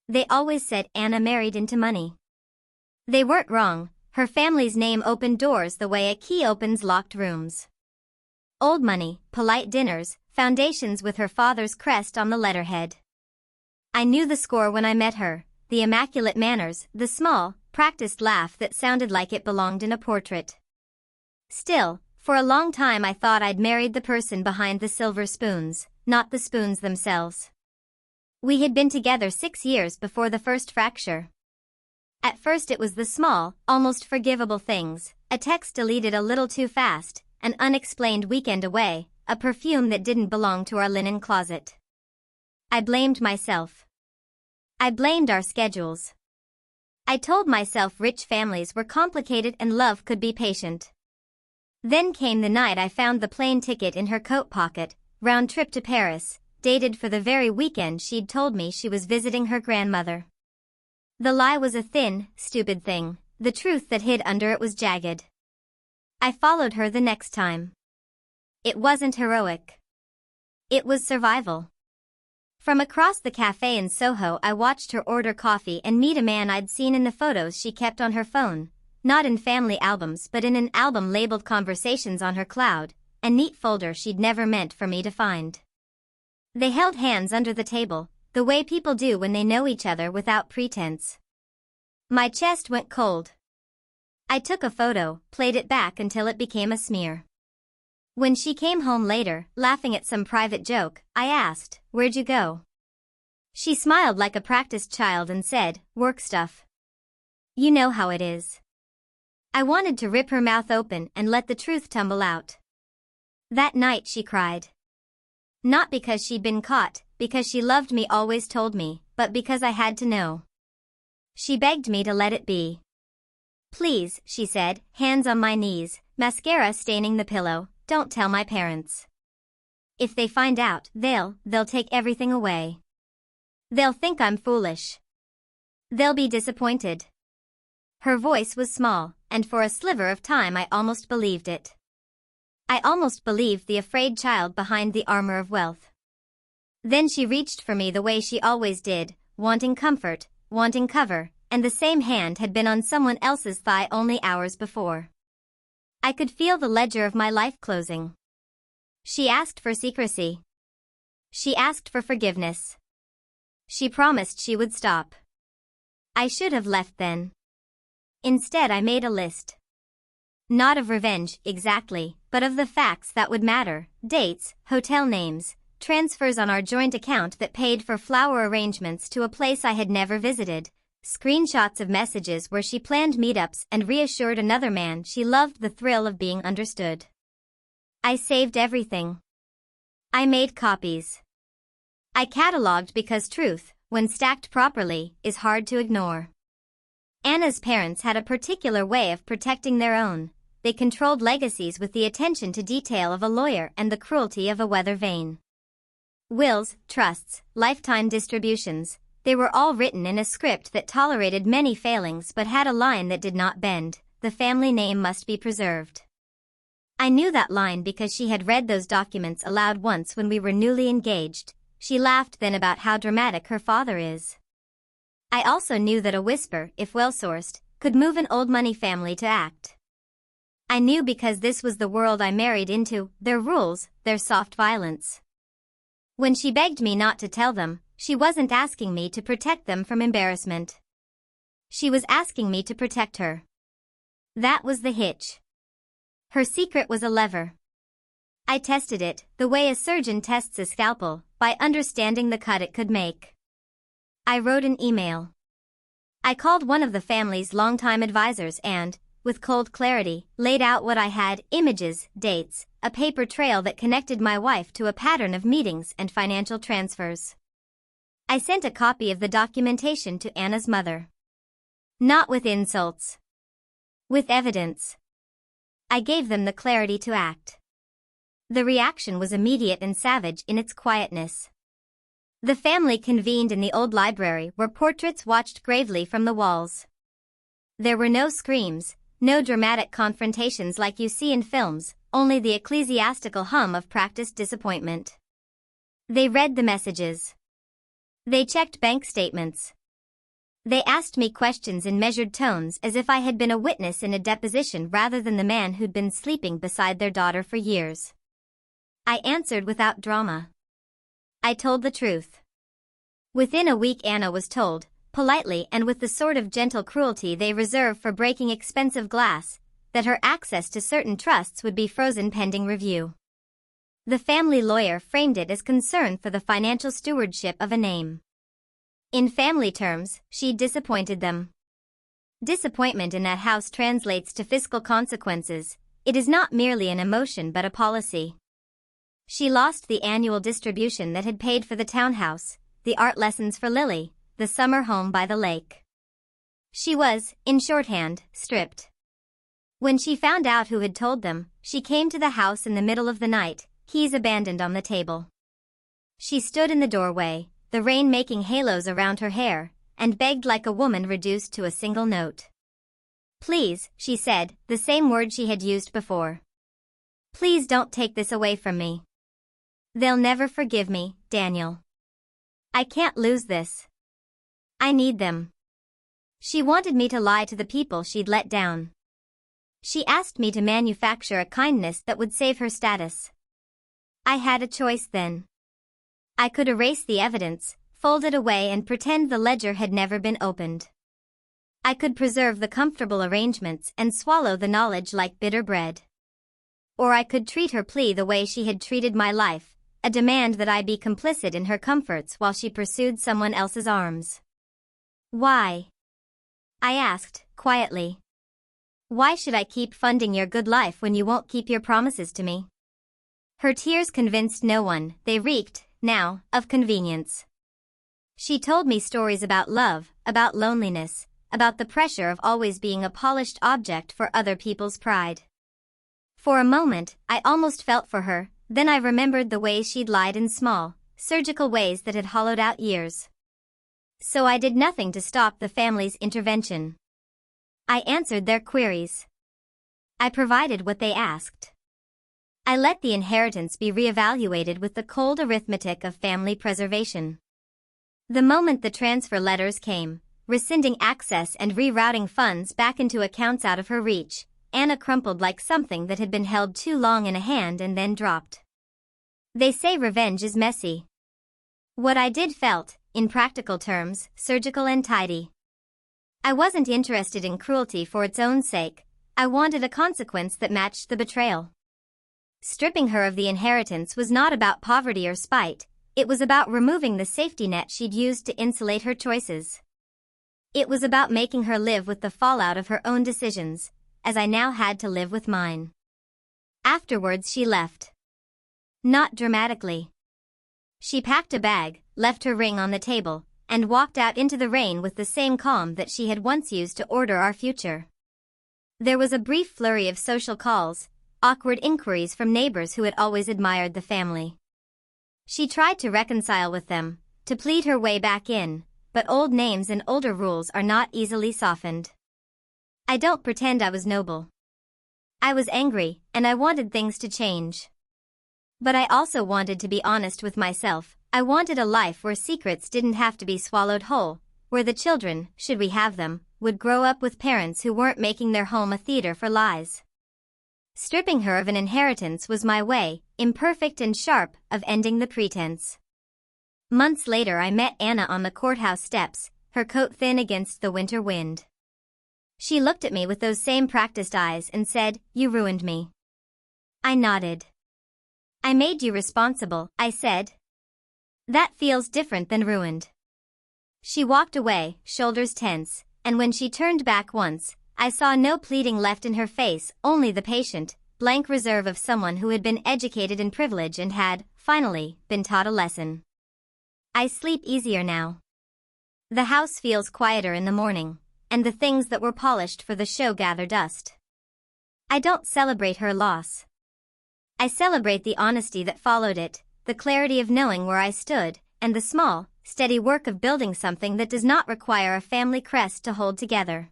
They always said Anna married into money. They weren't wrong. Her family's name opened doors the way a key opens locked rooms. Old money, polite dinners, foundations with her father's crest on the letterhead. I knew the score when I met her, the immaculate manners, the small, practiced laugh that sounded like it belonged in a portrait. Still, for a long time I thought I'd married the person behind the silver spoons, not the spoons themselves. We had been together 6 years before the first fracture. At first it was the small, almost forgivable things, a text deleted a little too fast, an unexplained weekend away, a perfume that didn't belong to our linen closet. I blamed myself. I blamed our schedules. I told myself rich families were complicated and love could be patient. Then came the night I found the plane ticket in her coat pocket, round trip to Paris, dated for the very weekend she'd told me she was visiting her grandmother. The lie was a thin, stupid thing, the truth that hid under it was jagged. I followed her the next time. It wasn't heroic. It was survival. From across the cafe in Soho I watched her order coffee and meet a man I'd seen in the photos she kept on her phone, not in family albums but in an album labeled Conversations on her cloud, a neat folder she'd never meant for me to find. They held hands under the table, the way people do when they know each other without pretense. My chest went cold. I took a photo, played it back until it became a smear. When she came home later, laughing at some private joke, I asked, "Where'd you go?" She smiled like a practiced child and said, "Work stuff." You know how it is. I wanted to rip her mouth open and let the truth tumble out. That night she cried. Not because she'd been caught, because she loved me always told me, but because I had to know. She begged me to let it be. "Please," she said, hands on my knees, mascara staining the pillow, "don't tell my parents. If they find out, they'll take everything away. They'll think I'm foolish. They'll be disappointed." Her voice was small, and for a sliver of time I almost believed it. I almost believed the afraid child behind the armor of wealth. Then she reached for me the way she always did, wanting comfort, wanting cover, and the same hand had been on someone else's thigh only hours before. I could feel the ledger of my life closing. She asked for secrecy. She asked for forgiveness. She promised she would stop. I should have left then. Instead I made a list. Not of revenge, exactly, but of the facts that would matter, dates, hotel names, transfers on our joint account that paid for flower arrangements to a place I had never visited, screenshots of messages where she planned meetups and reassured another man she loved the thrill of being understood. I saved everything. I made copies. I cataloged because truth, when stacked properly, is hard to ignore. Anna's parents had a particular way of protecting their own. They controlled legacies with the attention to detail of a lawyer and the cruelty of a weather vane. Wills, trusts, lifetime distributions, they were all written in a script that tolerated many failings but had a line that did not bend: the family name must be preserved. I knew that line because she had read those documents aloud once when we were newly engaged. She laughed then about how dramatic her father is. I also knew that a whisper, if well-sourced, could move an old money family to act. I knew because this was the world I married into, their rules, their soft violence. When she begged me not to tell them, she wasn't asking me to protect them from embarrassment. She was asking me to protect her. That was the hitch. Her secret was a lever. I tested it, the way a surgeon tests a scalpel, by understanding the cut it could make. I wrote an email. I called one of the family's longtime advisors and, with cold clarity, laid out what I had: images, dates, a paper trail that connected my wife to a pattern of meetings and financial transfers. I sent a copy of the documentation to Anna's mother. Not with insults. With evidence. I gave them the clarity to act. The reaction was immediate and savage in its quietness. The family convened in the old library where portraits watched gravely from the walls. There were no screams, no dramatic confrontations like you see in films, only the ecclesiastical hum of practiced disappointment. They read the messages. They checked bank statements. They asked me questions in measured tones as if I had been a witness in a deposition rather than the man who'd been sleeping beside their daughter for years. I answered without drama. I told the truth. Within a week Anna was told, politely and with the sort of gentle cruelty they reserve for breaking expensive glass, that her access to certain trusts would be frozen pending review. The family lawyer framed it as concern for the financial stewardship of a name. In family terms, she disappointed them. Disappointment in that house translates to fiscal consequences. It is not merely an emotion but a policy. She lost the annual distribution that had paid for the townhouse, the art lessons for Lily, the summer home by the lake. She was, in shorthand, stripped. When she found out who had told them, she came to the house in the middle of the night, keys abandoned on the table. She stood in the doorway, the rain making halos around her hair, and begged like a woman reduced to a single note. "Please," she said, the same word she had used before. "Please don't take this away from me. They'll never forgive me, Daniel. I can't lose this. I need them." She wanted me to lie to the people she'd let down. She asked me to manufacture a kindness that would save her status. I had a choice then. I could erase the evidence, fold it away and pretend the ledger had never been opened. I could preserve the comfortable arrangements and swallow the knowledge like bitter bread. Or I could treat her plea the way she had treated my life, a demand that I be complicit in her comforts while she pursued someone else's arms. "Why?" I asked, quietly. "Why should I keep funding your good life when you won't keep your promises to me?" Her tears convinced no one. They reeked, now, of convenience. She told me stories about love, about loneliness, about the pressure of always being a polished object for other people's pride. For a moment, I almost felt for her, then I remembered the ways she'd lied in small, surgical ways that had hollowed out years. So I did nothing to stop the family's intervention. I answered their queries. I provided what they asked. I let the inheritance be reevaluated with the cold arithmetic of family preservation. The moment the transfer letters came, rescinding access and rerouting funds back into accounts out of her reach, Anna crumpled like something that had been held too long in a hand and then dropped. They say revenge is messy. What I did felt, in practical terms, surgical and tidy. I wasn't interested in cruelty for its own sake. I wanted a consequence that matched the betrayal. Stripping her of the inheritance was not about poverty or spite, it was about removing the safety net she'd used to insulate her choices. It was about making her live with the fallout of her own decisions, as I now had to live with mine. Afterwards she left. Not dramatically. She packed a bag, left her ring on the table, and walked out into the rain with the same calm that she had once used to order our future. There was a brief flurry of social calls, awkward inquiries from neighbors who had always admired the family. She tried to reconcile with them, to plead her way back in, but old names and older rules are not easily softened. I don't pretend I was noble. I was angry, and I wanted things to change. But I also wanted to be honest with myself. I wanted a life where secrets didn't have to be swallowed whole, where the children, should we have them, would grow up with parents who weren't making their home a theater for lies. Stripping her of an inheritance was my way, imperfect and sharp, of ending the pretense. Months later I met Anna on the courthouse steps, her coat thin against the winter wind. She looked at me with those same practiced eyes and said, "You ruined me." I nodded. "I made you responsible," I said. "That feels different than ruined." She walked away, shoulders tense, and when she turned back once, I saw no pleading left in her face, only the patient, blank reserve of someone who had been educated in privilege and had, finally, been taught a lesson. I sleep easier now. The house feels quieter in the morning, and the things that were polished for the show gather dust. I don't celebrate her loss. I celebrate the honesty that followed it, the clarity of knowing where I stood, and the small, steady work of building something that does not require a family crest to hold together.